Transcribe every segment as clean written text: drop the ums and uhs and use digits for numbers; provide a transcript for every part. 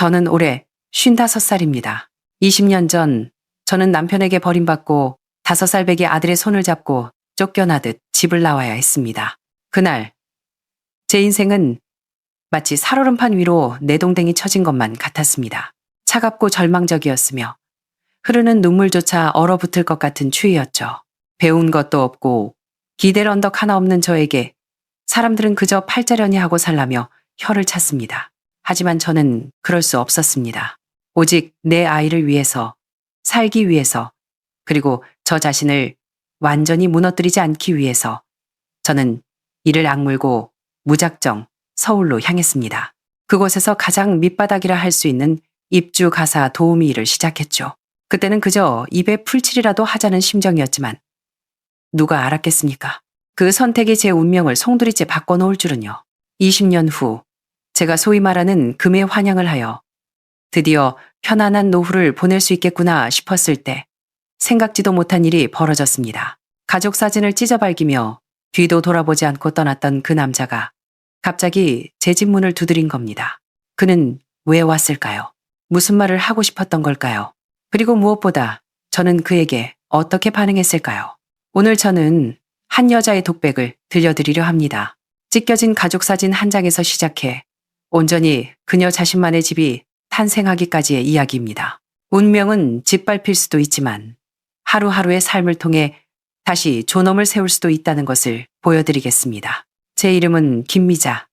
저는 올해 55살입니다. 20년 전 저는 남편에게 버림받고 5살 배기 아들의 손을 잡고 쫓겨나듯 집을 나와야 했습니다. 그날 제 인생은 마치 살얼음판 위로 내동댕이 쳐진 것만 같았습니다. 차갑고 절망적이었으며 흐르는 눈물조차 얼어붙을 것 같은 추위였죠. 배운 것도 없고 기댈 언덕 하나 없는 저에게 사람들은 그저 팔자려니 하고 살라며 혀를 찼습니다. 하지만 저는 그럴 수 없었습니다. 오직 내 아이를 위해서, 살기 위해서, 그리고 저 자신을 완전히 무너뜨리지 않기 위해서 저는 이를 악물고 무작정 서울로 향했습니다. 그곳에서 가장 밑바닥이라 할 수 있는 입주 가사 도우미 일을 시작했죠. 그때는 그저 입에 풀칠이라도 하자는 심정이었지만 누가 알았겠습니까? 그 선택이 제 운명을 송두리째 바꿔놓을 줄은요. 20년 후 제가 소위 말하는 금의 환영을 하여 드디어 편안한 노후를 보낼 수 있겠구나 싶었을 때 생각지도 못한 일이 벌어졌습니다. 가족 사진을 찢어발기며 뒤도 돌아보지 않고 떠났던 그 남자가 갑자기 제 집 문을 두드린 겁니다. 그는 왜 왔을까요? 무슨 말을 하고 싶었던 걸까요? 그리고 무엇보다 저는 그에게 어떻게 반응했을까요? 오늘 저는 한 여자의 독백을 들려드리려 합니다. 찢겨진 가족 사진 한 장에서 시작해 온전히 그녀 자신만의 집이 탄생하기까지의 이야기입니다. 운명은 짓밟힐 수도 있지만 하루하루의 삶을 통해 다시 존엄을 세울 수도 있다는 것을 보여드리겠습니다. 제 이름은 김미자.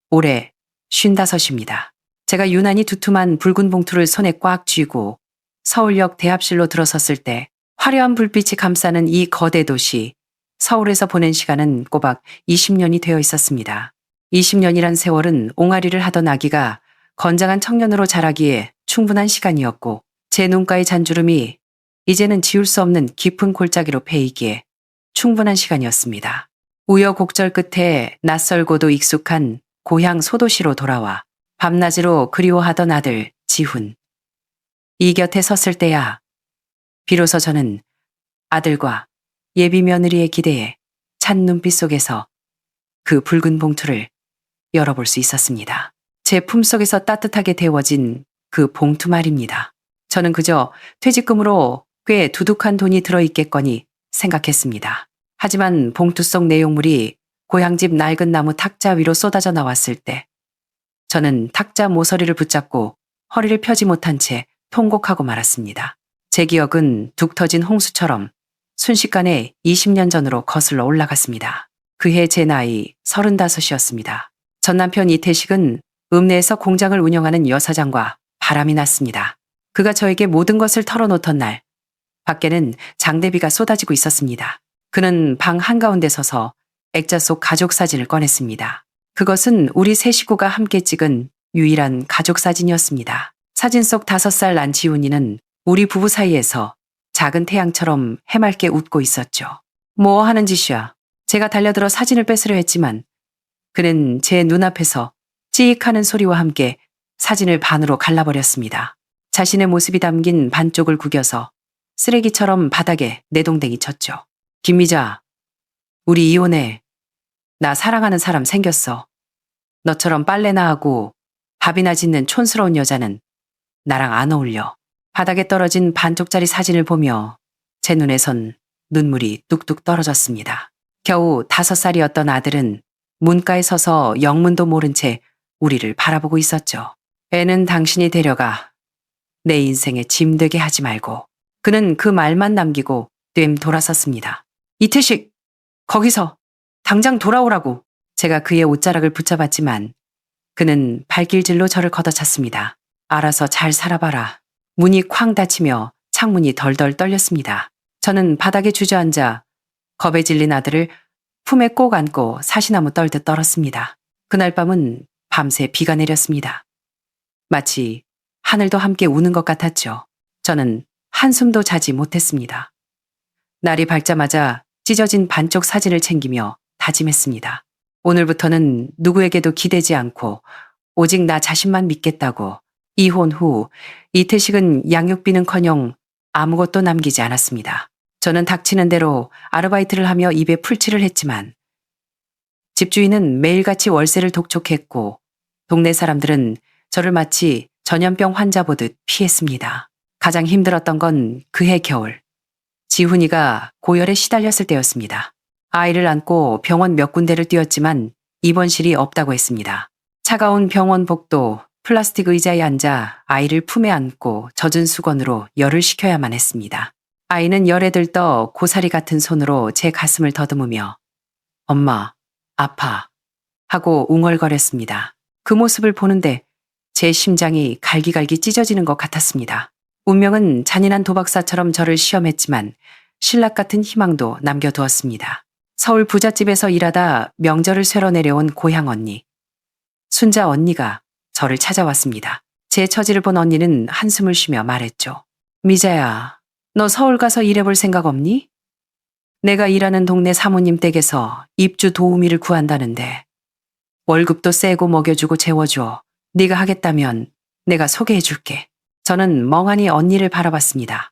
올해 55입니다. 제가 유난히 두툼한 붉은 봉투를 손에 꽉 쥐고 서울역 대합실로 들어섰을 때 화려한 불빛이 감싸는 이 거대 도시, 서울에서 보낸 시간은 꼬박 20년이 되어 있었습니다. 20년이란 세월은 옹알이를 하던 아기가 건장한 청년으로 자라기에 충분한 시간이었고 제 눈가의 잔주름이 이제는 지울 수 없는 깊은 골짜기로 패이기에 충분한 시간이었습니다. 우여곡절 끝에 낯설고도 익숙한 고향 소도시로 돌아와 밤낮으로 그리워하던 아들 지훈. 이 곁에 섰을 때야 비로소 저는 아들과 예비 며느리의 기대에 찬 눈빛 속에서 그 붉은 봉투를 열어볼 수 있었습니다. 제 품속에서 따뜻하게 데워진 그 봉투 말입니다. 저는 그저 퇴직금으로 꽤 두둑한 돈이 들어있겠거니 생각했습니다. 하지만 봉투 속 내용물이 고향집 낡은 나무 탁자 위로 쏟아져 나왔을 때 저는 탁자 모서리를 붙잡고 허리를 펴지 못한 채 통곡하고 말았습니다. 제 기억은 둑 터진 홍수처럼 순식간에 20년 전으로 거슬러 올라갔습니다. 그해 제 나이 35이었습니다. 전 남편 이태식은 읍내에서 공장을 운영하는 여사장과 바람이 났습니다. 그가 저에게 모든 것을 털어놓던 날, 밖에는 장대비가 쏟아지고 있었습니다. 그는 방 한가운데 서서 액자 속 가족 사진을 꺼냈습니다. 그것은 우리 세 식구가 함께 찍은 유일한 가족 사진이었습니다. 사진 속 5살 난 지훈이는 우리 부부 사이에서 작은 태양처럼 해맑게 웃고 있었죠. 뭐 하는 짓이야. 제가 달려들어 사진을 뺏으려 했지만 그는 제 눈앞에서 찌익 하는 소리와 함께 사진을 반으로 갈라버렸습니다. 자신의 모습이 담긴 반쪽을 구겨서 쓰레기처럼 바닥에 내동댕이 쳤죠. 김미자, 우리 이혼해. 나 사랑하는 사람 생겼어. 너처럼 빨래나 하고 밥이나 짓는 촌스러운 여자는 나랑 안 어울려. 바닥에 떨어진 반쪽짜리 사진을 보며 제 눈에선 눈물이 뚝뚝 떨어졌습니다. 겨우 5살이었던 아들은 문가에 서서 영문도 모른 채 우리를 바라보고 있었죠. 애는 당신이 데려가. 내 인생에 짐 되게 하지 말고. 그는 그 말만 남기고 됨 돌아섰습니다. 이태식, 거기서 당장 돌아오라고. 제가 그의 옷자락을 붙잡았지만 그는 발길질로 저를 걷어찼습니다. 알아서 잘 살아봐라. 문이 쾅 닫히며 창문이 덜덜 떨렸습니다. 저는 바닥에 주저앉아 겁에 질린 아들을 품에 꼭 안고 사시나무 떨듯 떨었습니다. 그날 밤은 밤새 비가 내렸습니다. 마치 하늘도 함께 우는 것 같았죠. 저는 한숨도 자지 못했습니다. 날이 밝자마자 찢어진 반쪽 사진을 챙기며 다짐했습니다. 오늘부터는 누구에게도 기대지 않고 오직 나 자신만 믿겠다고. 이혼 후 이태식은 양육비는커녕 아무것도 남기지 않았습니다. 저는 닥치는 대로 아르바이트를 하며 입에 풀칠을 했지만 집주인은 매일같이 월세를 독촉했고 동네 사람들은 저를 마치 전염병 환자 보듯 피했습니다. 가장 힘들었던 건 그해 겨울. 지훈이가 고열에 시달렸을 때였습니다. 아이를 안고 병원 몇 군데를 뛰었지만 입원실이 없다고 했습니다. 차가운 병원 복도, 플라스틱 의자에 앉아 아이를 품에 안고 젖은 수건으로 열을 식혀야만 했습니다. 아이는 열에 들떠 고사리 같은 손으로 제 가슴을 더듬으며 엄마, 아파 하고 웅얼거렸습니다. 그 모습을 보는데 제 심장이 갈기갈기 찢어지는 것 같았습니다. 운명은 잔인한 도박사처럼 저를 시험했지만 신락 같은 희망도 남겨두었습니다. 서울 부잣집에서 일하다 명절을 쇠러 내려온 고향 언니. 순자 언니가 저를 찾아왔습니다. 제 처지를 본 언니는 한숨을 쉬며 말했죠. 미자야, 너 서울 가서 일해볼 생각 없니? 내가 일하는 동네 사모님 댁에서 입주 도우미를 구한다는데 월급도 세고 먹여주고 재워줘. 네가 하겠다면 내가 소개해줄게. 저는 멍하니 언니를 바라봤습니다.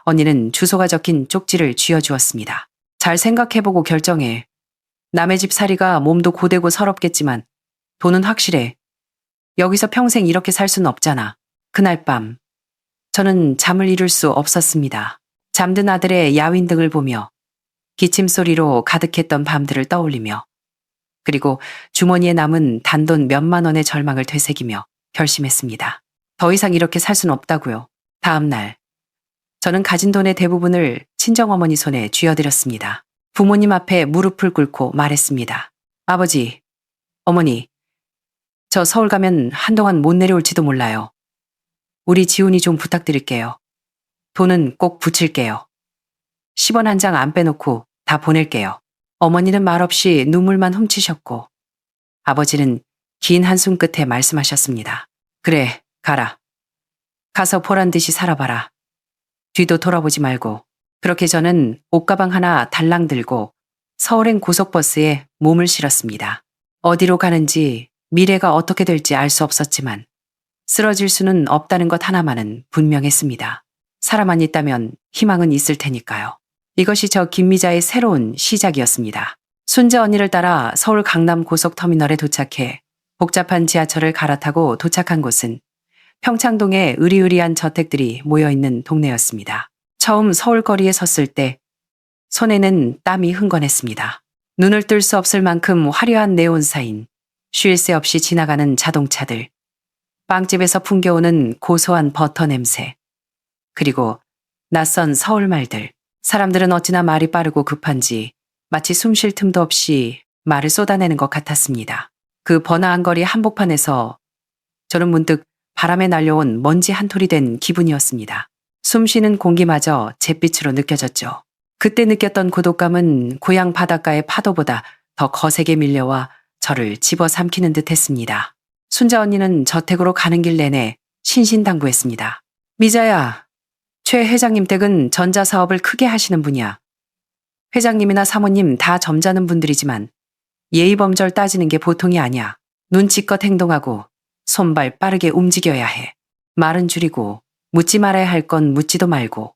언니는 주소가 적힌 쪽지를 쥐어주었습니다. 잘 생각해보고 결정해. 남의 집 살이가 몸도 고되고 서럽겠지만 돈은 확실해. 여기서 평생 이렇게 살 수는 없잖아. 그날 밤 저는 잠을 이룰 수 없었습니다. 잠든 아들의 야윈 등을 보며 기침 소리로 가득했던 밤들을 떠올리며 그리고 주머니에 남은 단돈 몇만 원의 절망을 되새기며 결심했습니다. 더 이상 이렇게 살 수는 없다고요. 다음 날 저는 가진 돈의 대부분을 친정어머니 손에 쥐어드렸습니다. 부모님 앞에 무릎을 꿇고 말했습니다. 아버지, 어머니, 저 서울 가면 한동안 못 내려올지도 몰라요. 우리 지훈이 좀 부탁드릴게요. 돈은 꼭 붙일게요. 10원 한 장 안 빼놓고 다 보낼게요. 어머니는 말없이 눈물만 훔치셨고 아버지는 긴 한숨 끝에 말씀하셨습니다. 그래, 가라. 가서 보란 듯이 살아봐라. 뒤도 돌아보지 말고. 그렇게 저는 옷가방 하나 달랑 들고 서울행 고속버스에 몸을 실었습니다. 어디로 가는지 미래가 어떻게 될지 알 수 없었지만 쓰러질 수는 없다는 것 하나만은 분명했습니다. 사람만 있다면 희망은 있을 테니까요. 이것이 저 김미자의 새로운 시작이었습니다. 순자 언니를 따라 서울 강남 고속터미널에 도착해 복잡한 지하철을 갈아타고 도착한 곳은 평창동에 으리으리한 저택들이 모여있는 동네였습니다. 처음 서울 거리에 섰을 때 손에는 땀이 흥건했습니다. 눈을 뜰 수 없을 만큼 화려한 네온사인, 쉴 새 없이 지나가는 자동차들, 빵집에서 풍겨오는 고소한 버터 냄새, 그리고 낯선 서울 말들. 사람들은 어찌나 말이 빠르고 급한지 마치 숨 쉴 틈도 없이 말을 쏟아내는 것 같았습니다. 그 번화한 거리 한복판에서 저는 문득 바람에 날려온 먼지 한 톨이 된 기분이었습니다. 숨 쉬는 공기마저 잿빛으로 느껴졌죠. 그때 느꼈던 고독감은 고향 바닷가의 파도보다 더 거세게 밀려와 저를 집어삼키는 듯 했습니다. 순자 언니는 저택으로 가는 길 내내 신신당부했습니다. 미자야, 최 회장님 댁은 전자사업을 크게 하시는 분이야. 회장님이나 사모님 다 점잖은 분들이지만 예의범절 따지는 게 보통이 아니야. 눈치껏 행동하고 손발 빠르게 움직여야 해. 말은 줄이고 묻지 말아야 할 건 묻지도 말고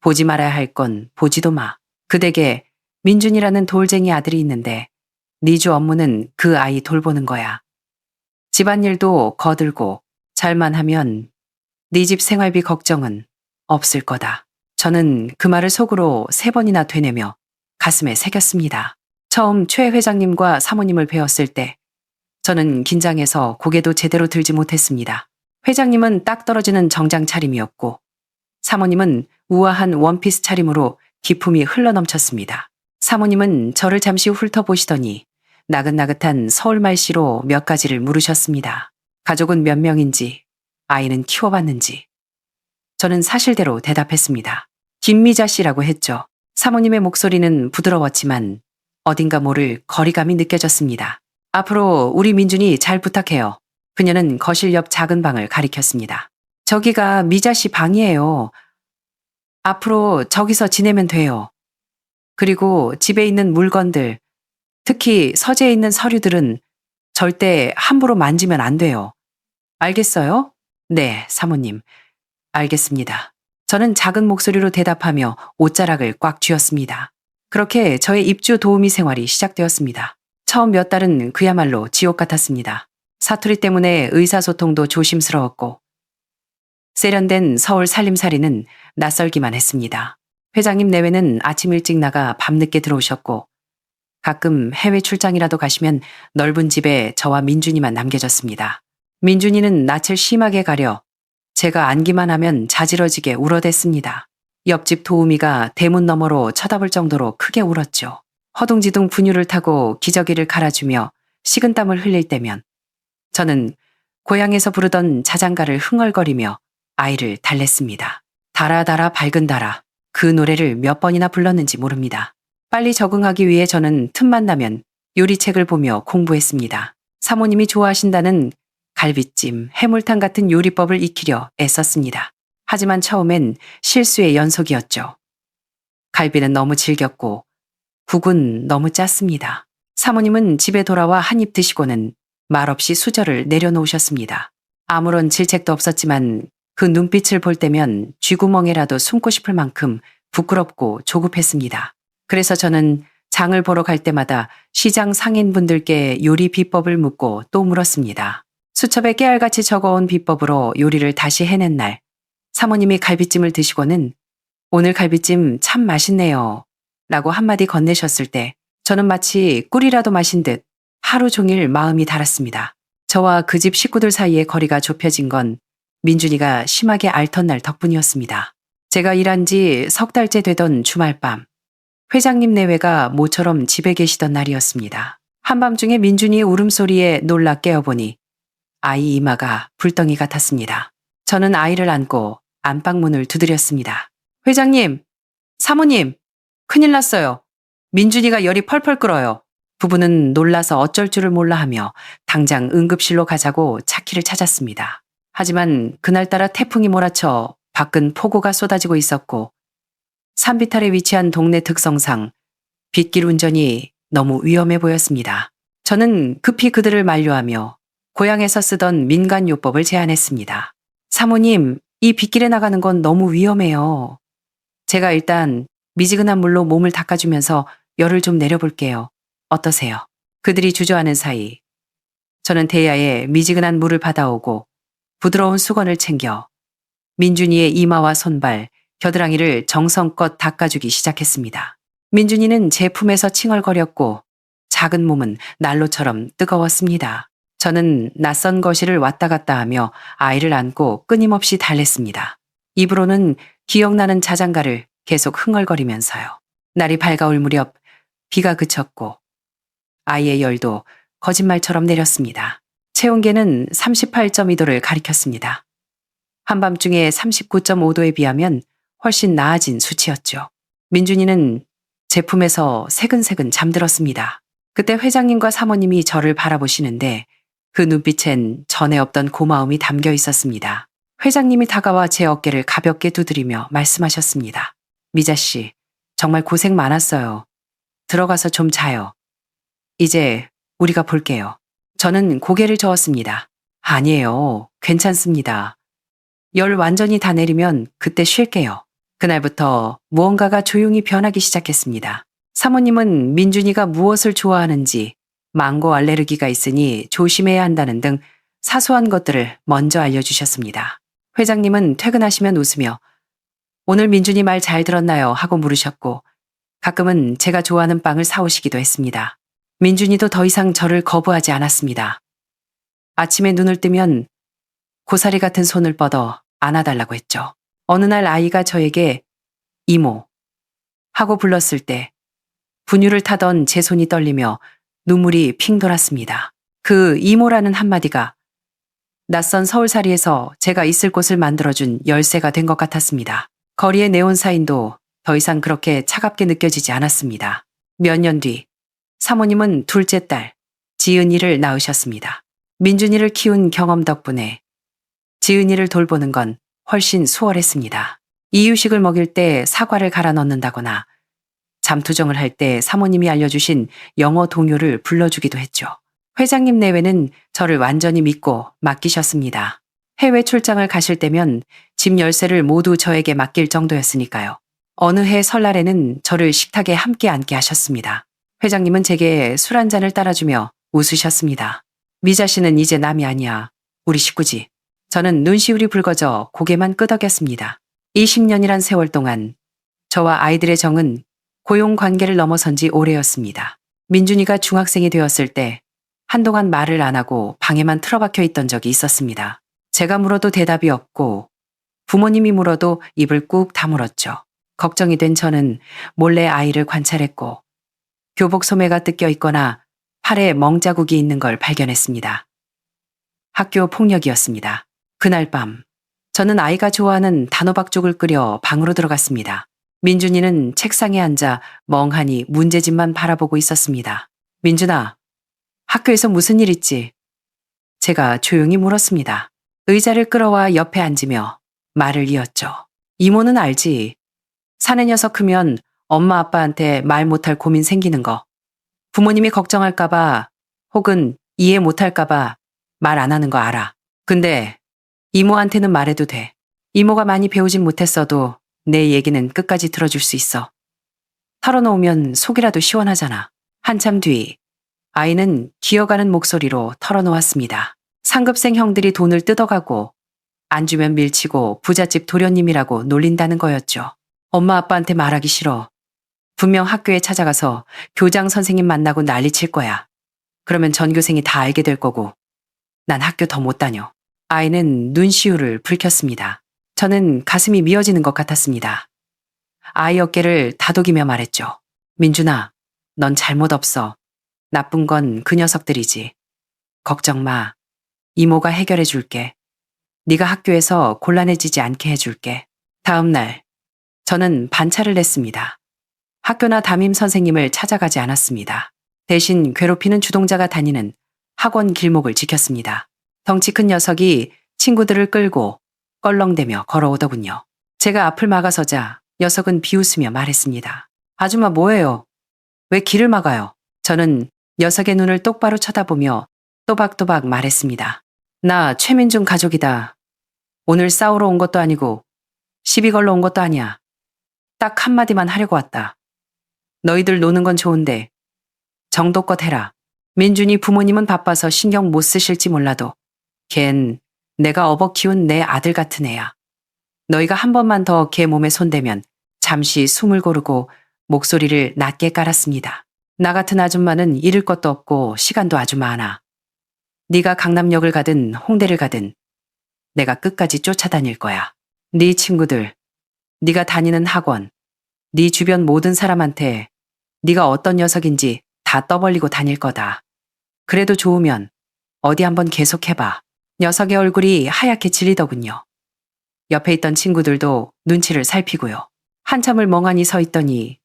보지 말아야 할 건 보지도 마. 그 댁에 민준이라는 돌쟁이 아들이 있는데 네 주 업무는 그 아이 돌보는 거야. 집안일도 거들고 잘만 하면 네 집 생활비 걱정은 없을 거다. 저는 그 말을 속으로 3번이나 되뇌며 가슴에 새겼습니다. 처음 최 회장님과 사모님을 뵈었을 때 저는 긴장해서 고개도 제대로 들지 못했습니다. 회장님은 딱 떨어지는 정장 차림이었고 사모님은 우아한 원피스 차림으로 기품이 흘러넘쳤습니다. 사모님은 저를 잠시 훑어보시더니 나긋나긋한 서울말씨로 몇 가지를 물으셨습니다. 가족은 몇 명인지, 아이는 키워봤는지. 저는 사실대로 대답했습니다. 김미자 씨라고 했죠. 사모님의 목소리는 부드러웠지만 어딘가 모를 거리감이 느껴졌습니다. 앞으로 우리 민준이 잘 부탁해요. 그녀는 거실 옆 작은 방을 가리켰습니다. 저기가 미자 씨 방이에요. 앞으로 저기서 지내면 돼요. 그리고 집에 있는 물건들, 특히 서재에 있는 서류들은 절대 함부로 만지면 안 돼요. 알겠어요? 네, 사모님. 알겠습니다. 저는 작은 목소리로 대답하며 옷자락을 꽉 쥐었습니다. 그렇게 저의 입주 도우미 생활이 시작되었습니다. 처음 몇 달은 그야말로 지옥 같았습니다. 사투리 때문에 의사소통도 조심스러웠고 세련된 서울 살림살이는 낯설기만 했습니다. 회장님 내외는 아침 일찍 나가 밤늦게 들어오셨고 가끔 해외 출장이라도 가시면 넓은 집에 저와 민준이만 남겨졌습니다. 민준이는 낯을 심하게 가려 제가 앉기만 하면 자지러지게 울어댔습니다. 옆집 도우미가 대문 너머로 쳐다볼 정도로 크게 울었죠. 허둥지둥 분유를 타고 기저귀를 갈아주며 식은땀을 흘릴 때면 저는 고향에서 부르던 자장가를 흥얼거리며 아이를 달랬습니다. 달아 밝은 달아. 그 노래를 몇 번이나 불렀는지 모릅니다. 빨리 적응하기 위해 저는 틈만 나면 요리책을 보며 공부했습니다. 사모님이 좋아하신다는 갈비찜, 해물탕 같은 요리법을 익히려 애썼습니다. 하지만 처음엔 실수의 연속이었죠. 갈비는 너무 질겼고 국은 너무 짰습니다. 사모님은 집에 돌아와 한 입 드시고는 말없이 수저를 내려놓으셨습니다. 아무런 질책도 없었지만 그 눈빛을 볼 때면 쥐구멍에라도 숨고 싶을 만큼 부끄럽고 조급했습니다. 그래서 저는 장을 보러 갈 때마다 시장 상인분들께 요리 비법을 묻고 또 물었습니다. 수첩에 깨알같이 적어온 비법으로 요리를 다시 해낸 날, 사모님이 갈비찜을 드시고는 오늘 갈비찜 참 맛있네요 라고 한마디 건네셨을 때 저는 마치 꿀이라도 마신 듯 하루 종일 마음이 달았습니다. 저와 그 집 식구들 사이의 거리가 좁혀진 건 민준이가 심하게 앓던 날 덕분이었습니다. 제가 일한 지 석 달째 되던 주말밤, 회장님 내외가 모처럼 집에 계시던 날이었습니다. 한밤중에 민준이의 울음소리에 놀라 깨어보니 아이 이마가 불덩이 같았습니다. 저는 아이를 안고 안방문을 두드렸습니다. 회장님, 사모님, 큰일 났어요. 민준이가 열이 펄펄 끓어요. 부부는 놀라서 어쩔 줄을 몰라 하며 당장 응급실로 가자고 차키를 찾았습니다. 하지만 그날따라 태풍이 몰아쳐 밖은 폭우가 쏟아지고 있었고 산비탈에 위치한 동네 특성상 빗길 운전이 너무 위험해 보였습니다. 저는 급히 그들을 만류하며 고향에서 쓰던 민간요법을 제안했습니다. 사모님, 이 빗길에 나가는 건 너무 위험해요. 제가 일단 미지근한 물로 몸을 닦아주면서 열을 좀 내려볼게요. 어떠세요? 그들이 주저하는 사이 저는 대야에 미지근한 물을 받아오고 부드러운 수건을 챙겨 민준이의 이마와 손발, 겨드랑이를 정성껏 닦아주기 시작했습니다. 민준이는 제 품에서 칭얼거렸고 작은 몸은 난로처럼 뜨거웠습니다. 저는 낯선 거실을 왔다 갔다 하며 아이를 안고 끊임없이 달랬습니다. 입으로는 기억나는 자장가를 계속 흥얼거리면서요. 날이 밝아올 무렵 비가 그쳤고 아이의 열도 거짓말처럼 내렸습니다. 체온계는 38.2도를 가리켰습니다. 한밤중에 39.5도에 비하면 훨씬 나아진 수치였죠. 민준이는 제품에서 새근새근 잠들었습니다. 그때 회장님과 사모님이 저를 바라보시는데 그 눈빛엔 전에 없던 고마움이 담겨 있었습니다. 회장님이 다가와 제 어깨를 가볍게 두드리며 말씀하셨습니다. 미자 씨, 정말 고생 많았어요. 들어가서 좀 자요. 이제 우리가 볼게요. 저는 고개를 저었습니다. 아니에요. 괜찮습니다. 열 완전히 다 내리면 그때 쉴게요. 그날부터 무언가가 조용히 변하기 시작했습니다. 사모님은 민준이가 무엇을 좋아하는지, 망고 알레르기가 있으니 조심해야 한다는 등 사소한 것들을 먼저 알려주셨습니다. 회장님은 퇴근하시면 웃으며 오늘 민준이 말 잘 들었나요? 하고 물으셨고 가끔은 제가 좋아하는 빵을 사오시기도 했습니다. 민준이도 더 이상 저를 거부하지 않았습니다. 아침에 눈을 뜨면 고사리 같은 손을 뻗어 안아달라고 했죠. 어느 날 아이가 저에게 이모 하고 불렀을 때 분유를 타던 제 손이 떨리며 눈물이 핑 돌았습니다. 그 이모라는 한마디가 낯선 서울살이에서 제가 있을 곳을 만들어준 열쇠가 된 것 같았습니다. 거리의 네온사인도 더 이상 그렇게 차갑게 느껴지지 않았습니다. 몇 년 뒤 사모님은 둘째 딸 지은이를 낳으셨습니다. 민준이를 키운 경험 덕분에 지은이를 돌보는 건 훨씬 수월했습니다. 이유식을 먹일 때 사과를 갈아 넣는다거나 잠투정을 할 때 사모님이 알려주신 영어 동요를 불러주기도 했죠. 회장님 내외는 저를 완전히 믿고 맡기셨습니다. 해외 출장을 가실 때면 집 열쇠를 모두 저에게 맡길 정도였으니까요. 어느 해 설날에는 저를 식탁에 함께 앉게 하셨습니다. 회장님은 제게 술 한 잔을 따라주며 웃으셨습니다. 미자 씨는 이제 남이 아니야. 우리 식구지. 저는 눈시울이 붉어져 고개만 끄덕였습니다. 20년이란 세월 동안 저와 아이들의 정은 고용 관계를 넘어선 지 오래였습니다. 민준이가 중학생이 되었을 때 한동안 말을 안 하고 방에만 틀어박혀 있던 적이 있었습니다. 제가 물어도 대답이 없고 부모님이 물어도 입을 꾹 다물었죠. 걱정이 된 저는 몰래 아이를 관찰했고 교복 소매가 뜯겨 있거나 팔에 멍자국이 있는 걸 발견했습니다. 학교 폭력이었습니다. 그날 밤 저는 아이가 좋아하는 단호박죽을 끓여 방으로 들어갔습니다. 민준이는 책상에 앉아 멍하니 문제집만 바라보고 있었습니다. 민준아, 학교에서 무슨 일 있지? 제가 조용히 물었습니다. 의자를 끌어와 옆에 앉으며 말을 이었죠. 이모는 알지. 사내 녀석 크면 엄마 아빠한테 말 못할 고민 생기는 거. 부모님이 걱정할까봐 혹은 이해 못할까봐 말 안 하는 거 알아. 근데 이모한테는 말해도 돼. 이모가 많이 배우진 못했어도 내 얘기는 끝까지 들어줄 수 있어. 털어놓으면 속이라도 시원하잖아. 한참 뒤 아이는 기어가는 목소리로 털어놓았습니다. 상급생 형들이 돈을 뜯어가고 안 주면 밀치고 부잣집 도련님이라고 놀린다는 거였죠. 엄마 아빠한테 말하기 싫어. 분명 학교에 찾아가서 교장 선생님 만나고 난리칠 거야. 그러면 전교생이 다 알게 될 거고 난 학교 더 못 다녀. 아이는 눈시울을 붉혔습니다. 저는 가슴이 미어지는 것 같았습니다. 아이 어깨를 다독이며 말했죠. 민준아, 넌 잘못 없어. 나쁜 건 그 녀석들이지. 걱정 마. 이모가 해결해 줄게. 네가 학교에서 곤란해지지 않게 해줄게. 다음 날 저는 반차를 냈습니다. 학교나 담임 선생님을 찾아가지 않았습니다. 대신 괴롭히는 주동자가 다니는 학원 길목을 지켰습니다. 덩치 큰 녀석이 친구들을 끌고 껄렁대며 걸어오더군요. 제가 앞을 막아서자 녀석은 비웃으며 말했습니다. 아줌마 뭐예요? 왜 길을 막아요? 저는 녀석의 눈을 똑바로 쳐다보며 또박또박 말했습니다. 나 최민준 가족이다. 오늘 싸우러 온 것도 아니고 시비 걸러 온 것도 아니야. 딱 한마디만 하려고 왔다. 너희들 노는 건 좋은데 정도껏 해라. 민준이 부모님은 바빠서 신경 못 쓰실지 몰라도 걘 내가 업어 키운 내 아들 같은 애야. 너희가 한 번만 더 걔 몸에 손대면 잠시 숨을 고르고 목소리를 낮게 깔았습니다. 나 같은 아줌마는 잃을 것도 없고 시간도 아주 많아. 네가 강남역을 가든 홍대를 가든 내가 끝까지 쫓아다닐 거야. 네 친구들, 네가 다니는 학원, 네 주변 모든 사람한테 네가 어떤 녀석인지 다 떠벌리고 다닐 거다. 그래도 좋으면 어디 한번 계속해봐. 녀석의 얼굴이 하얗게 질리더군요. 옆에 있던 친구들도 눈치를 살피고요. 한참을 멍하니 서 있더니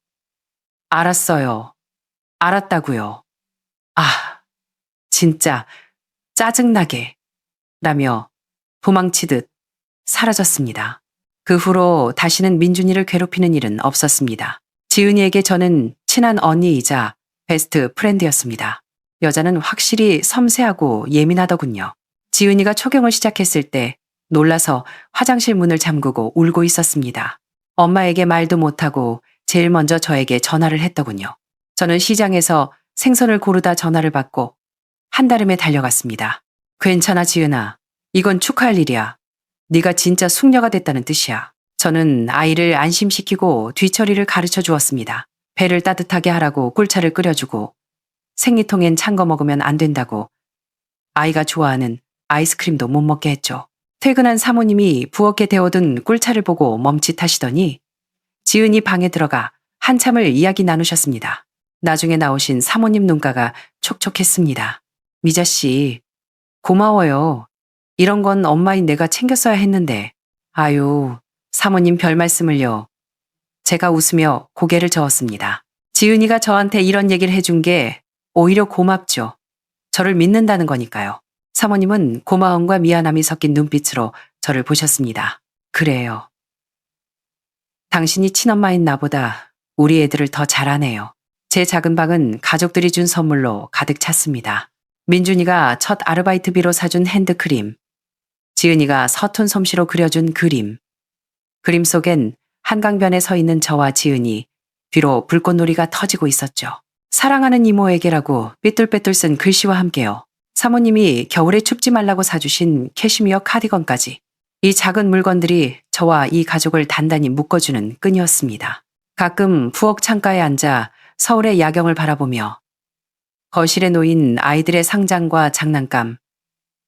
알았어요. 알았다고요. 아, 진짜 짜증나게 라며 도망치듯 사라졌습니다. 그 후로 다시는 민준이를 괴롭히는 일은 없었습니다. 지은이에게 저는 친한 언니이자 베스트 프렌드였습니다. 여자는 확실히 섬세하고 예민하더군요. 지은이가 초경을 시작했을 때 놀라서 화장실 문을 잠그고 울고 있었습니다. 엄마에게 말도 못하고 제일 먼저 저에게 전화를 했더군요. 저는 시장에서 생선을 고르다 전화를 받고 한달음에 달려갔습니다. 괜찮아 지은아. 이건 축하할 일이야. 네가 진짜 숙녀가 됐다는 뜻이야. 저는 아이를 안심시키고 뒤처리를 가르쳐 주었습니다. 배를 따뜻하게 하라고 꿀차를 끓여주고 생리통엔 찬 거 먹으면 안 된다고 아이가 좋아하는 아이스크림도 못 먹게 했죠. 퇴근한 사모님이 부엌에 데워둔 꿀차를 보고 멈칫하시더니 지은이 방에 들어가 한참을 이야기 나누셨습니다. 나중에 나오신 사모님 눈가가 촉촉했습니다. 미자 씨, 고마워요. 이런 건 엄마인 내가 챙겼어야 했는데. 아유, 사모님 별 말씀을요. 제가 웃으며 고개를 저었습니다. 지은이가 저한테 이런 얘기를 해준 게 오히려 고맙죠. 저를 믿는다는 거니까요. 사모님은 고마움과 미안함이 섞인 눈빛으로 저를 보셨습니다. 그래요. 당신이 친엄마인 나보다 우리 애들을 더 잘하네요. 제 작은 방은 가족들이 준 선물로 가득 찼습니다. 민준이가 첫 아르바이트비로 사준 핸드크림, 지은이가 서툰 솜씨로 그려준 그림 속엔 한강변에 서 있는 저와 지은이 뒤로 불꽃놀이가 터지고 있었죠. 사랑하는 이모에게라고 삐뚤빼뚤 쓴 글씨와 함께요. 사모님이 겨울에 춥지 말라고 사주신 캐시미어 카디건까지. 이 작은 물건들이 저와 이 가족을 단단히 묶어주는 끈이었습니다. 가끔 부엌 창가에 앉아 서울의 야경을 바라보며 거실에 놓인 아이들의 상장과 장난감,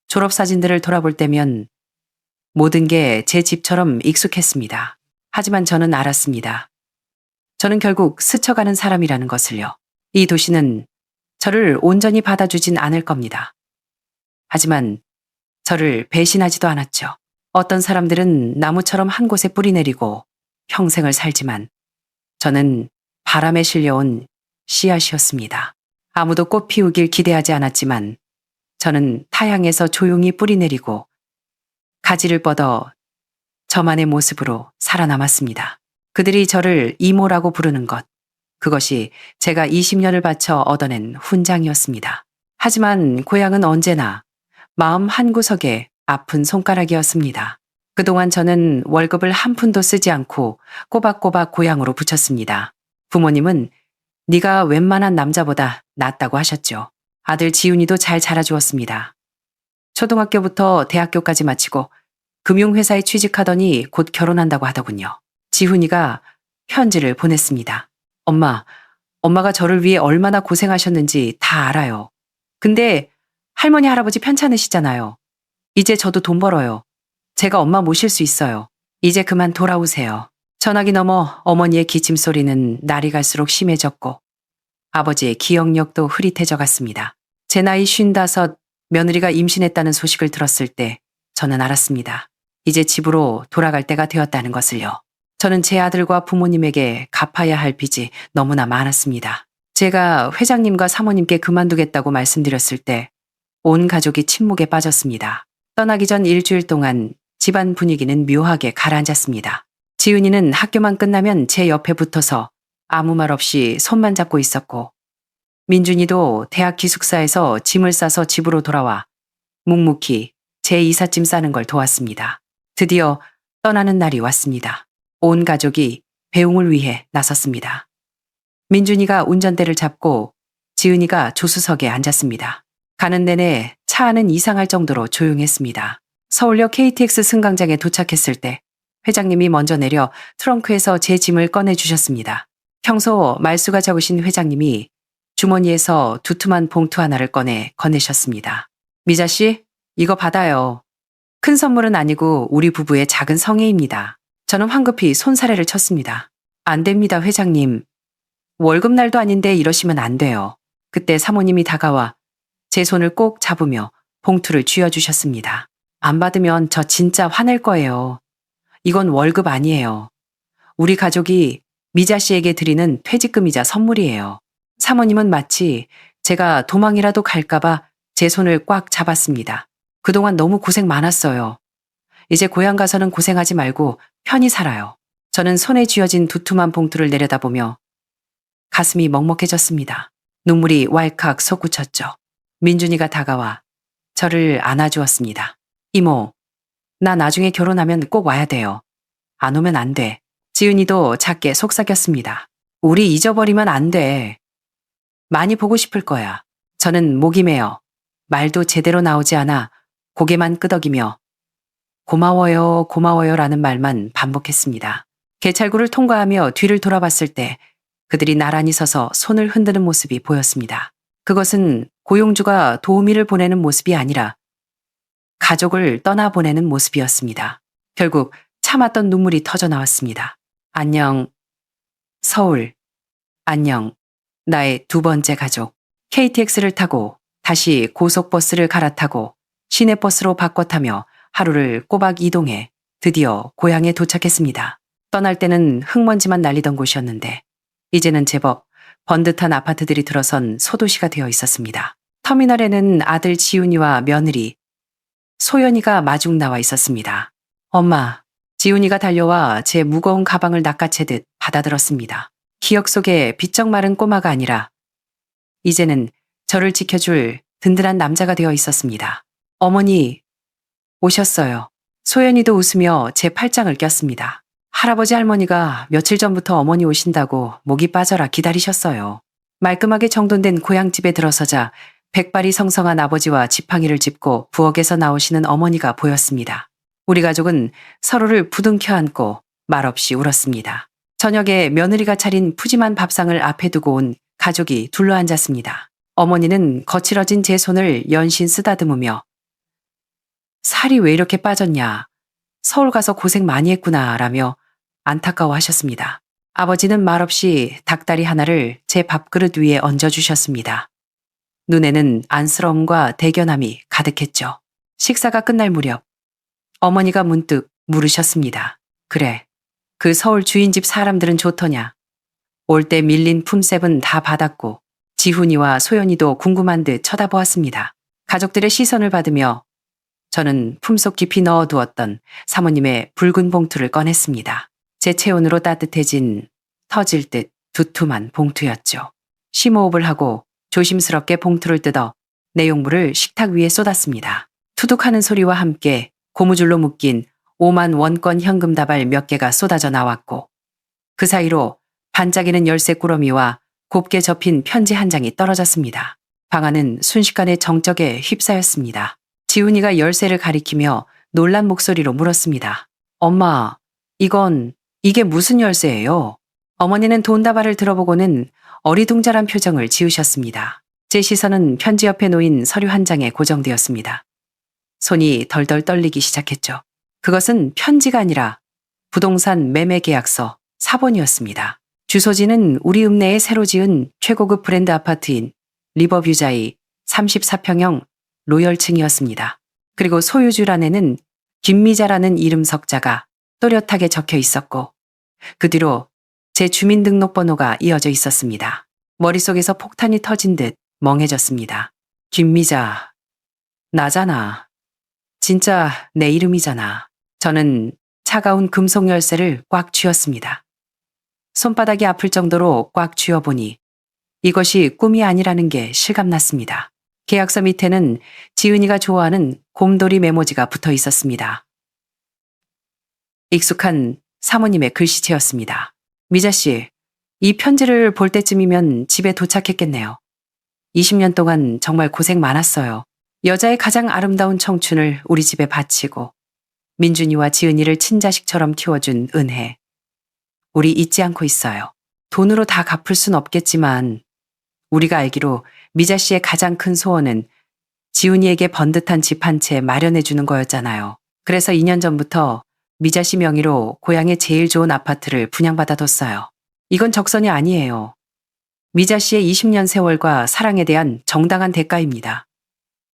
졸업사진들을 돌아볼 때면 모든 게 제 집처럼 익숙했습니다. 하지만 저는 알았습니다. 저는 결국 스쳐가는 사람이라는 것을요. 이 도시는 저를 온전히 받아주진 않을 겁니다. 하지만 저를 배신하지도 않았죠. 어떤 사람들은 나무처럼 한 곳에 뿌리 내리고 평생을 살지만 저는 바람에 실려온 씨앗이었습니다. 아무도 꽃 피우길 기대하지 않았지만 저는 타향에서 조용히 뿌리 내리고 가지를 뻗어 저만의 모습으로 살아남았습니다. 그들이 저를 이모라고 부르는 것, 그것이 제가 20년을 바쳐 얻어낸 훈장이었습니다. 하지만 고향은 언제나 마음 한구석에 아픈 손가락이었습니다. 그동안 저는 월급을 한 푼도 쓰지 않고 꼬박꼬박 고향으로 붙였습니다. 부모님은 네가 웬만한 남자보다 낫다고 하셨죠. 아들 지훈이도 잘 자라주었습니다. 초등학교부터 대학교까지 마치고 금융회사에 취직하더니 곧 결혼한다고 하더군요. 지훈이가 편지를 보냈습니다. 엄마가 저를 위해 얼마나 고생하셨는지 다 알아요. 근데 할머니 할아버지 편찮으시잖아요. 이제 저도 돈 벌어요. 제가 엄마 모실 수 있어요. 이제 그만 돌아오세요. 전화기 너머 어머니의 기침 소리는 날이 갈수록 심해졌고 아버지의 기억력도 흐릿해져 갔습니다. 제 나이 55, 며느리가 임신했다는 소식을 들었을 때 저는 알았습니다. 이제 집으로 돌아갈 때가 되었다는 것을요. 저는 제 아들과 부모님에게 갚아야 할 빚이 너무나 많았습니다. 제가 회장님과 사모님께 그만두겠다고 말씀드렸을 때 온 가족이 침묵에 빠졌습니다. 떠나기 전 일주일 동안 집안 분위기는 묘하게 가라앉았습니다. 지은이는 학교만 끝나면 제 옆에 붙어서 아무 말 없이 손만 잡고 있었고 민준이도 대학 기숙사에서 짐을 싸서 집으로 돌아와 묵묵히 제 이삿짐 싸는 걸 도왔습니다. 드디어 떠나는 날이 왔습니다. 온 가족이 배웅을 위해 나섰습니다. 민준이가 운전대를 잡고 지은이가 조수석에 앉았습니다. 가는 내내 차 안은 이상할 정도로 조용했습니다. 서울역 KTX 승강장에 도착했을 때 회장님이 먼저 내려 트렁크에서 제 짐을 꺼내주셨습니다. 평소 말수가 적으신 회장님이 주머니에서 두툼한 봉투 하나를 꺼내 건네셨습니다. 미자 씨, 이거 받아요. 큰 선물은 아니고 우리 부부의 작은 성애입니다. 저는 황급히 손사래를 쳤습니다. 안 됩니다, 회장님. 월급날도 아닌데 이러시면 안 돼요. 그때 사모님이 다가와 제 손을 꼭 잡으며 봉투를 쥐어주셨습니다. 안 받으면 저 진짜 화낼 거예요. 이건 월급 아니에요. 우리 가족이 미자 씨에게 드리는 퇴직금이자 선물이에요. 사모님은 마치 제가 도망이라도 갈까봐 제 손을 꽉 잡았습니다. 그동안 너무 고생 많았어요. 이제 고향 가서는 고생하지 말고 편히 살아요. 저는 손에 쥐어진 두툼한 봉투를 내려다보며 가슴이 먹먹해졌습니다. 눈물이 왈칵 솟구쳤죠. 민준이가 다가와 저를 안아주었습니다. 이모, 나 나중에 결혼하면 꼭 와야 돼요. 안 오면 안 돼. 지은이도 작게 속삭였습니다. 우리 잊어버리면 안 돼. 많이 보고 싶을 거야. 저는 목이 메어 말도 제대로 나오지 않아 고개만 끄덕이며 고마워요, 고마워요라는 말만 반복했습니다. 개찰구를 통과하며 뒤를 돌아봤을 때 그들이 나란히 서서 손을 흔드는 모습이 보였습니다. 그것은 고용주가 도우미를 보내는 모습이 아니라 가족을 떠나보내는 모습이었습니다. 결국 참았던 눈물이 터져 나왔습니다. 안녕, 서울. 안녕, 나의 두 번째 가족. KTX를 타고 다시 고속버스를 갈아타고 시내버스로 바꿔 타며 하루를 꼬박 이동해 드디어 고향에 도착했습니다. 떠날 때는 흙먼지만 날리던 곳이었는데 이제는 제법 번듯한 아파트들이 들어선 소도시가 되어 있었습니다. 터미널에는 아들 지훈이와 며느리 소연이가 마중 나와 있었습니다. 엄마, 지훈이가 달려와 제 무거운 가방을 낚아채듯 받아들었습니다. 기억 속에 비쩍 마른 꼬마가 아니라 이제는 저를 지켜줄 든든한 남자가 되어 있었습니다. 어머니, 오셨어요. 소연이도 웃으며 제 팔짱을 꼈습니다. 할아버지 할머니가 며칠 전부터 어머니 오신다고 목이 빠져라 기다리셨어요. 말끔하게 정돈된 고향집에 들어서자 백발이 성성한 아버지와 지팡이를 짚고 부엌에서 나오시는 어머니가 보였습니다. 우리 가족은 서로를 부둥켜 안고 말없이 울었습니다. 저녁에 며느리가 차린 푸짐한 밥상을 앞에 두고 온 가족이 둘러앉았습니다. 어머니는 거칠어진 제 손을 연신 쓰다듬으며 살이 왜 이렇게 빠졌냐, 서울 가서 고생 많이 했구나 라며 안타까워하셨습니다. 아버지는 말없이 닭다리 하나를 제 밥그릇 위에 얹어주셨습니다. 눈에는 안쓰러움과 대견함이 가득했죠. 식사가 끝날 무렵 어머니가 문득 물으셨습니다. 그래, 그 서울 주인집 사람들은 좋더냐? 올 때 밀린 품삯은 다 받았고 지훈이와 소연이도 궁금한 듯 쳐다보았습니다. 가족들의 시선을 받으며 저는 품속 깊이 넣어두었던 사모님의 붉은 봉투를 꺼냈습니다. 제 체온으로 따뜻해진 터질 듯 두툼한 봉투였죠. 심호흡을 하고 조심스럽게 봉투를 뜯어 내용물을 식탁 위에 쏟았습니다. 투둑하는 소리와 함께 고무줄로 묶인 5만 원권 현금 다발 몇 개가 쏟아져 나왔고 그 사이로 반짝이는 열쇠 꾸러미와 곱게 접힌 편지 한 장이 떨어졌습니다. 방 안은 순식간에 정적에 휩싸였습니다. 지훈이가 열쇠를 가리키며 놀란 목소리로 물었습니다. 엄마, 이게 무슨 열쇠예요? 어머니는 돈 다발을 들어보고는 어리둥절한 표정을 지으셨습니다. 제 시선은 편지 옆에 놓인 서류 한 장에 고정되었습니다. 손이 덜덜 떨리기 시작했죠. 그것은 편지가 아니라 부동산 매매 계약서 사본이었습니다. 주소지는 우리 읍내에 새로 지은 최고급 브랜드 아파트인 리버뷰자이 34평형 로열층이었습니다. 그리고 소유주란에는 김미자라는 이름 석자가 또렷하게 적혀 있었고 그 뒤로 제 주민등록번호가 이어져 있었습니다. 머릿속에서 폭탄이 터진 듯 멍해졌습니다. 김미자, 나잖아. 진짜 내 이름이잖아. 저는 차가운 금속 열쇠를 꽉 쥐었습니다. 손바닥이 아플 정도로 꽉 쥐어보니 이것이 꿈이 아니라는 게 실감났습니다. 계약서 밑에는 지은이가 좋아하는 곰돌이 메모지가 붙어 있었습니다. 익숙한 사모님의 글씨체였습니다. 미자씨, 이 편지를 볼 때쯤이면 집에 도착했겠네요. 20년 동안 정말 고생 많았어요. 여자의 가장 아름다운 청춘을 우리 집에 바치고 민준이와 지은이를 친자식처럼 키워준 은혜. 우리 잊지 않고 있어요. 돈으로 다 갚을 순 없겠지만 우리가 알기로 미자 씨의 가장 큰 소원은 지훈이에게 번듯한 집 한 채 마련해 주는 거였잖아요. 그래서 2년 전부터 미자 씨 명의로 고향에 제일 좋은 아파트를 분양받아뒀어요. 이건 적선이 아니에요. 미자 씨의 20년 세월과 사랑에 대한 정당한 대가입니다.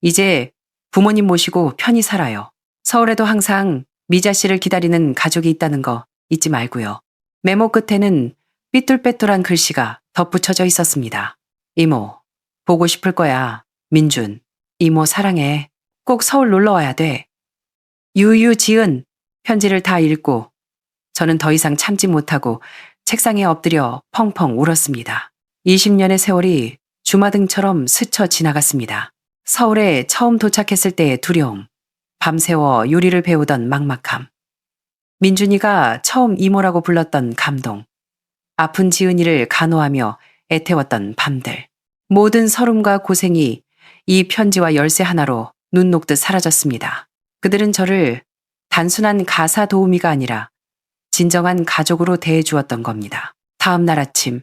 이제 부모님 모시고 편히 살아요. 서울에도 항상 미자 씨를 기다리는 가족이 있다는 거 잊지 말고요. 메모 끝에는 삐뚤빼뚤한 글씨가 덧붙여져 있었습니다. 이모, 보고 싶을 거야. 민준, 이모 사랑해. 꼭 서울 놀러 와야 돼. 유유지은. 편지를 다 읽고 저는 더 이상 참지 못하고 책상에 엎드려 펑펑 울었습니다. 20년의 세월이 주마등처럼 스쳐 지나갔습니다. 서울에 처음 도착했을 때의 두려움, 밤새워 요리를 배우던 막막함, 민준이가 처음 이모라고 불렀던 감동, 아픈 지은이를 간호하며 애태웠던 밤들, 모든 서름과 고생이 이 편지와 열쇠 하나로 눈 녹듯 사라졌습니다. 그들은 저를 단순한 가사 도우미가 아니라 진정한 가족으로 대해주었던 겁니다. 다음 날 아침,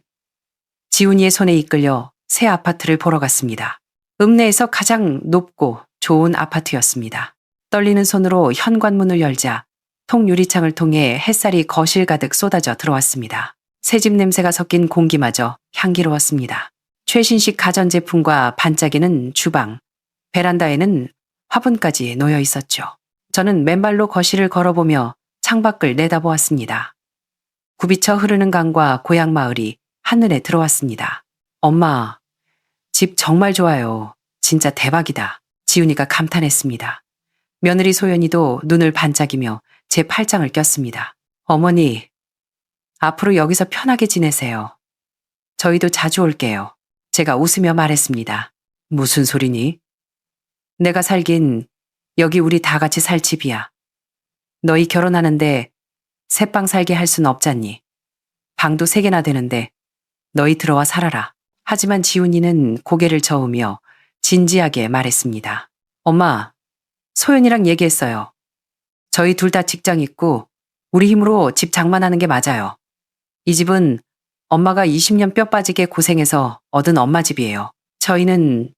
지훈이의 손에 이끌려 새 아파트를 보러 갔습니다. 읍내에서 가장 높고 좋은 아파트였습니다. 떨리는 손으로 현관문을 열자 통유리창을 통해 햇살이 거실 가득 쏟아져 들어왔습니다. 새집 냄새가 섞인 공기마저 향기로웠습니다. 최신식 가전제품과 반짝이는 주방, 베란다에는 화분까지 놓여 있었죠. 저는 맨발로 거실을 걸어보며 창밖을 내다보았습니다. 굽이쳐 흐르는 강과 고향 마을이 한눈에 들어왔습니다. 엄마, 집 정말 좋아요. 진짜 대박이다. 지훈이가 감탄했습니다. 며느리 소연이도 눈을 반짝이며 제 팔짱을 꼈습니다. 어머니, 앞으로 여기서 편하게 지내세요. 저희도 자주 올게요. 제가 웃으며 말했습니다. 무슨 소리니? 내가 살긴 여기 우리 다 같이 살 집이야. 너희 결혼하는데 새방 살게 할 순 없잖니. 방도 3개나 되는데 너희 들어와 살아라. 하지만 지훈이는 고개를 저으며 진지하게 말했습니다. 엄마, 소연이랑 얘기했어요. 저희 둘 다 직장 있고 우리 힘으로 집 장만하는 게 맞아요. 이 집은 엄마가 20년 뼈 빠지게 고생해서 얻은 엄마 집이에요. 저희는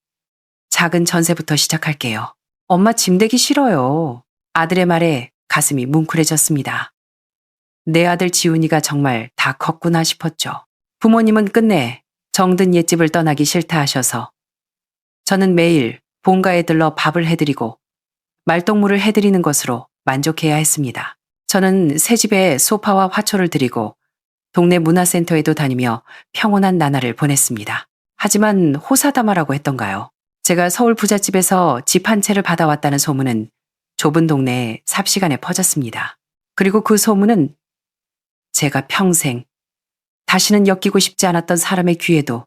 작은 전세부터 시작할게요. 엄마 짐 되기 싫어요. 아들의 말에 가슴이 뭉클해졌습니다. 내 아들 지훈이가 정말 다 컸구나 싶었죠. 부모님은 끝내 정든 옛집을 떠나기 싫다 하셔서 저는 매일 본가에 들러 밥을 해드리고 말동무를 해드리는 것으로 만족해야 했습니다. 저는 새 집에 소파와 화초를 드리고 동네 문화센터에도 다니며 평온한 나날을 보냈습니다. 하지만 호사다마라고 했던가요? 제가 서울 부잣집에서 집 한 채를 받아왔다는 소문은 좁은 동네에 삽시간에 퍼졌습니다. 그리고 그 소문은 제가 평생 다시는 엮이고 싶지 않았던 사람의 귀에도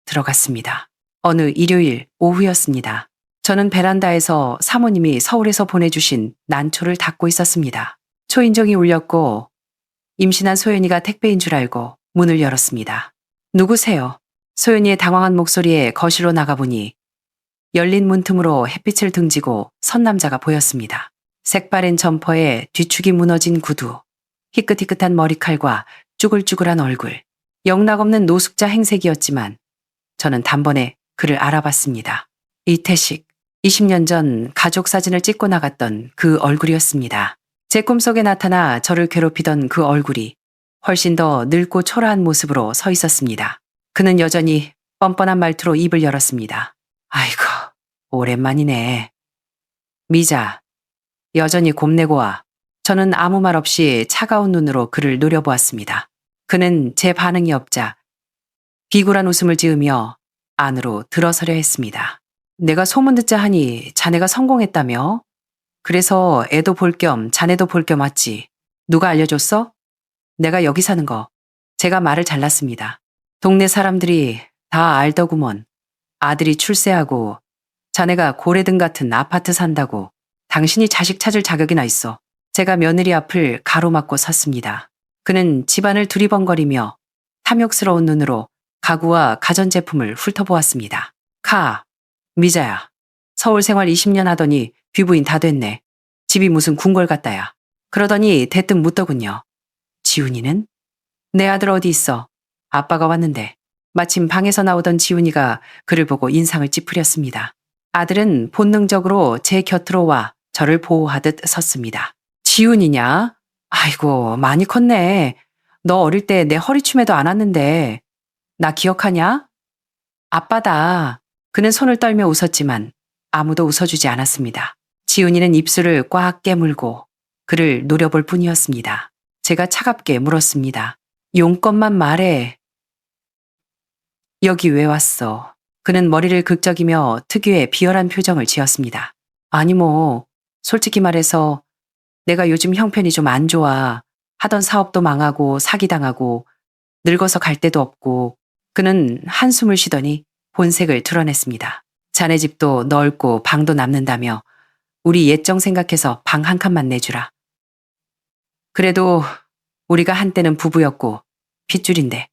들어갔습니다. 어느 일요일 오후였습니다. 저는 베란다에서 사모님이 서울에서 보내주신 난초를 닦고 있었습니다. 초인종이 울렸고 임신한 소연이가 택배인 줄 알고 문을 열었습니다. 누구세요? 소연이의 당황한 목소리에 거실로 나가보니 열린 문틈으로 햇빛을 등지고 선 남자가 보였습니다. 색바랜 점퍼에 뒤축이 무너진 구두, 희끗희끗한 머리칼과 쭈글쭈글한 얼굴, 영락없는 노숙자 행색이었지만 저는 단번에 그를 알아봤습니다. 이태식, 20년 전 가족 사진을 찍고 나갔던 그 얼굴이었습니다. 제 꿈속에 나타나 저를 괴롭히던 그 얼굴이 훨씬 더 늙고 초라한 모습으로 서 있었습니다. 그는 여전히 뻔뻔한 말투로 입을 열었습니다. 아이고, 오랜만이네. 미자, 여전히 곱내고 와. 저는 아무 말 없이 차가운 눈으로 그를 노려보았습니다. 그는 제 반응이 없자 비굴한 웃음을 지으며 안으로 들어서려 했습니다. 내가 소문 듣자 하니 자네가 성공했다며? 그래서 애도 볼 겸 자네도 볼 겸 왔지. 누가 알려줬어? 내가 여기 사는 거. 제가 말을 잘랐습니다. 동네 사람들이 다 알더구먼. 아들이 출세하고 자네가 고래등 같은 아파트 산다고. 당신이 자식 찾을 자격이나 있어. 제가 며느리 앞을 가로막고 섰습니다. 그는 집안을 두리번거리며 탐욕스러운 눈으로 가구와 가전제품을 훑어보았습니다. 미자야. 서울 생활 20년 하더니 귀부인 다 됐네. 집이 무슨 궁궐 같다야. 그러더니 대뜸 묻더군요. 지훈이는? 내 아들 어디 있어? 아빠가 왔는데. 마침 방에서 나오던 지훈이가 그를 보고 인상을 찌푸렸습니다. 아들은 본능적으로 제 곁으로 와 저를 보호하듯 섰습니다. 지훈이냐? 아이고, 많이 컸네. 너 어릴 때 내 허리춤에도 안 왔는데. 나 기억하냐? 아빠다. 그는 손을 떨며 웃었지만 아무도 웃어주지 않았습니다. 지훈이는 입술을 꽉 깨물고 그를 노려볼 뿐이었습니다. 제가 차갑게 물었습니다. 용건만 말해. 여기 왜 왔어? 그는 머리를 극적이며 특유의 비열한 표정을 지었습니다. 아니 솔직히 말해서 내가 요즘 형편이 좀 안 좋아. 하던 사업도 망하고 사기당하고 늙어서 갈 데도 없고. 그는 한숨을 쉬더니 본색을 드러냈습니다. 자네 집도 넓고 방도 남는다며 우리 예정 생각해서 방 한 칸만 내주라. 그래도 우리가 한때는 부부였고 핏줄인데.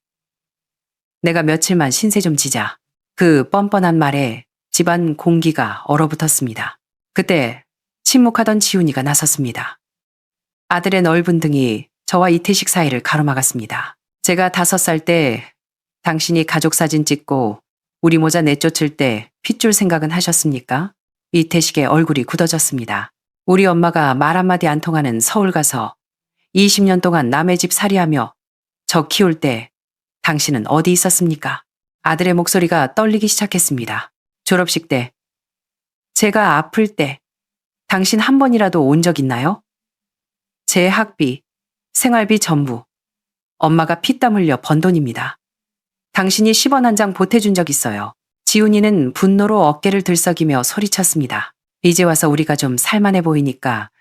내가 며칠만 신세 좀 지자. 그 뻔뻔한 말에 집안 공기가 얼어붙었습니다. 그때 침묵하던 지훈이가 나섰습니다. 아들의 넓은 등이 저와 이태식 사이를 가로막았습니다. 제가 5살 때 당신이 가족 사진 찍고 우리 모자 내쫓을 때 핏줄 생각은 하셨습니까? 이태식의 얼굴이 굳어졌습니다. 우리 엄마가 말 한마디 안 통하는 서울 가서 20년 동안 남의 집 살이하며 저 키울 때 당신은 어디 있었습니까? 아들의 목소리가 떨리기 시작했습니다. 졸업식 때, 제가 아플 때 당신 한 번이라도 온 적 있나요? 제 학비, 생활비 전부 엄마가 피땀 흘려 번 돈입니다. 당신이 10원 한 장 보태준 적 있어요. 지훈이는 분노로 어깨를 들썩이며 소리쳤습니다. 이제 와서 우리가 좀 살만해 보이니까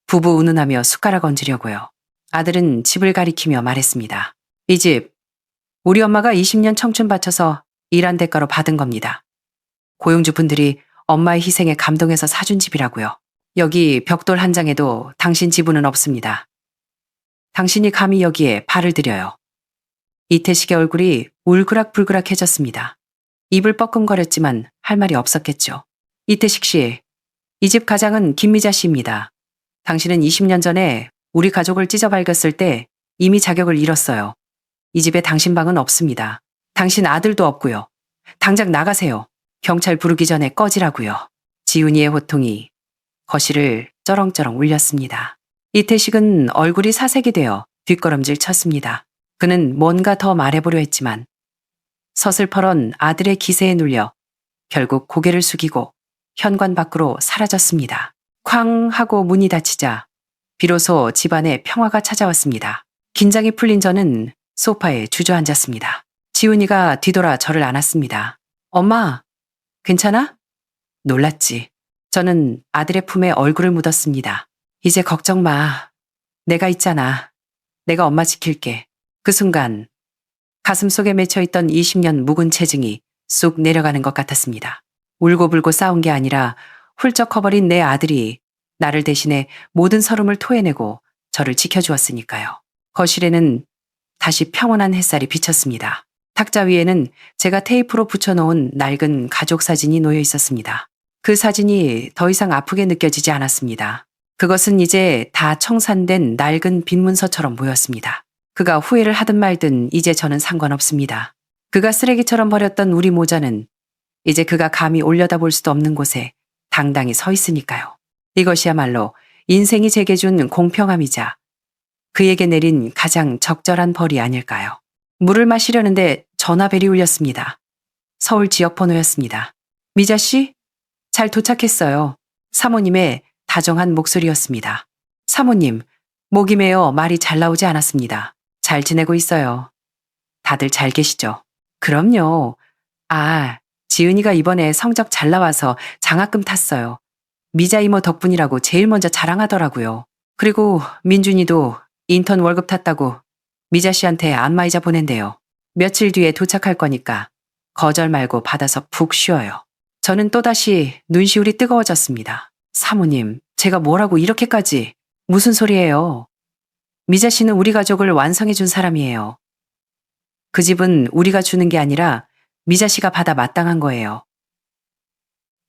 부부 운운하며 숟가락 얹으려고요. 아들은 집을 가리키며 말했습니다. 이 집, 우리 엄마가 20년 청춘 바쳐서 일한 대가로 받은 겁니다. 고용주 분들이 엄마의 희생에 감동해서 사준 집이라고요. 여기 벽돌 한 장에도 당신 지분은 없습니다. 당신이 감히 여기에 발을 들여요. 이태식의 얼굴이 울그락불그락해졌습니다. 입을 뻐끔거렸지만 할 말이 없었겠죠. 이태식 씨, 이 집 가장은 김미자 씨입니다. 당신은 20년 전에 우리 가족을 찢어밟았을 때 이미 자격을 잃었어요. 이 집에 당신 방은 없습니다. 당신 아들도 없고요. 당장 나가세요. 경찰 부르기 전에 꺼지라고요. 지훈이의 호통이 거실을 쩌렁쩌렁 울렸습니다. 이태식은 얼굴이 사색이 되어 뒷걸음질 쳤습니다. 그는 뭔가 더 말해보려 했지만 서슬퍼런 아들의 기세에 눌려 결국 고개를 숙이고 현관 밖으로 사라졌습니다. 쾅 하고 문이 닫히자 비로소 집안에 평화가 찾아왔습니다. 긴장이 풀린 저는 소파에 주저앉았습니다. 지훈이가 뒤돌아 저를 안았습니다. 엄마, 괜찮아? 놀랐지. 저는 아들의 품에 얼굴을 묻었습니다. 이제 걱정 마. 내가 있잖아. 내가 엄마 지킬게. 그 순간 가슴속에 맺혀있던 20년 묵은 체증이 쑥 내려가는 것 같았습니다. 울고불고 싸운 게 아니라 훌쩍 커버린 내 아들이 나를 대신해 모든 서름을 토해내고 저를 지켜주었으니까요. 거실에는 다시 평온한 햇살이 비쳤습니다. 탁자 위에는 제가 테이프로 붙여놓은 낡은 가족 사진이 놓여 있었습니다. 그 사진이 더 이상 아프게 느껴지지 않았습니다. 그것은 이제 다 청산된 낡은 빈문서처럼 보였습니다. 그가 후회를 하든 말든 이제 저는 상관없습니다. 그가 쓰레기처럼 버렸던 우리 모자는 이제 그가 감히 올려다볼 수도 없는 곳에 당당히 서 있으니까요. 이것이야말로 인생이 제게 준 공평함이자 그에게 내린 가장 적절한 벌이 아닐까요. 물을 마시려는데 전화벨이 울렸습니다. 서울 지역 번호였습니다. 미자 씨? 잘 도착했어요. 사모님의 다정한 목소리였습니다. 사모님, 목이 메어 말이 잘 나오지 않았습니다. 잘 지내고 있어요. 다들 잘 계시죠? 그럼요. 아, 지은이가 이번에 성적 잘 나와서 장학금 탔어요. 미자 이모 덕분이라고 제일 먼저 자랑하더라고요. 그리고 민준이도 인턴 월급 탔다고 미자 씨한테 안마의자 보낸대요. 며칠 뒤에 도착할 거니까 거절 말고 받아서 푹 쉬어요. 저는 또다시 눈시울이 뜨거워졌습니다. 사모님, 제가 뭐라고 이렇게까지. 무슨 소리예요? 미자 씨는 우리 가족을 완성해 준 사람이에요. 그 집은 우리가 주는 게 아니라 미자 씨가 받아 마땅한 거예요.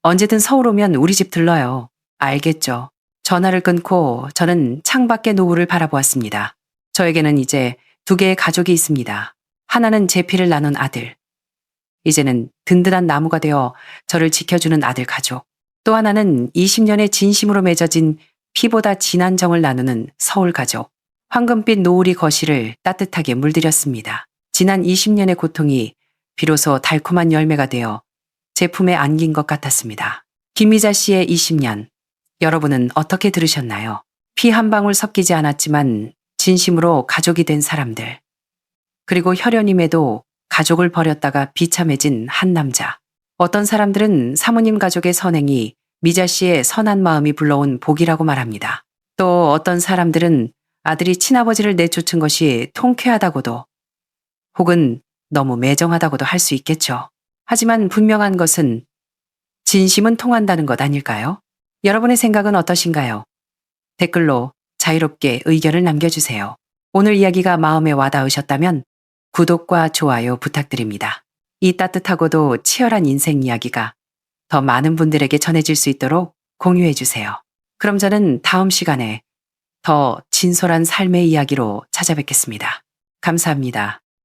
언제든 서울 오면 우리 집 들러요. 알겠죠. 전화를 끊고 저는 창밖의 노을을 바라보았습니다. 저에게는 이제 2개의 가족이 있습니다. 하나는 제 피를 나눈 아들. 이제는 든든한 나무가 되어 저를 지켜주는 아들 가족. 또 하나는 20년의 진심으로 맺어진 피보다 진한 정을 나누는 서울 가족. 황금빛 노을이 거실을 따뜻하게 물들였습니다. 지난 20년의 고통이 비로소 달콤한 열매가 되어 제 품에 안긴 것 같았습니다. 김미자 씨의 20년, 여러분은 어떻게 들으셨나요? 피 한 방울 섞이지 않았지만 진심으로 가족이 된 사람들. 그리고 혈연임에도 가족을 버렸다가 비참해진 한 남자. 어떤 사람들은 사모님 가족의 선행이 미자 씨의 선한 마음이 불러온 복이라고 말합니다. 또 어떤 사람들은 아들이 친아버지를 내쫓은 것이 통쾌하다고도 혹은 너무 매정하다고도 할 수 있겠죠. 하지만 분명한 것은 진심은 통한다는 것 아닐까요? 여러분의 생각은 어떠신가요? 댓글로 자유롭게 의견을 남겨주세요. 오늘 이야기가 마음에 와닿으셨다면 구독과 좋아요 부탁드립니다. 이 따뜻하고도 치열한 인생 이야기가 더 많은 분들에게 전해질 수 있도록 공유해주세요. 그럼 저는 다음 시간에 더 진솔한 삶의 이야기로 찾아뵙겠습니다. 감사합니다.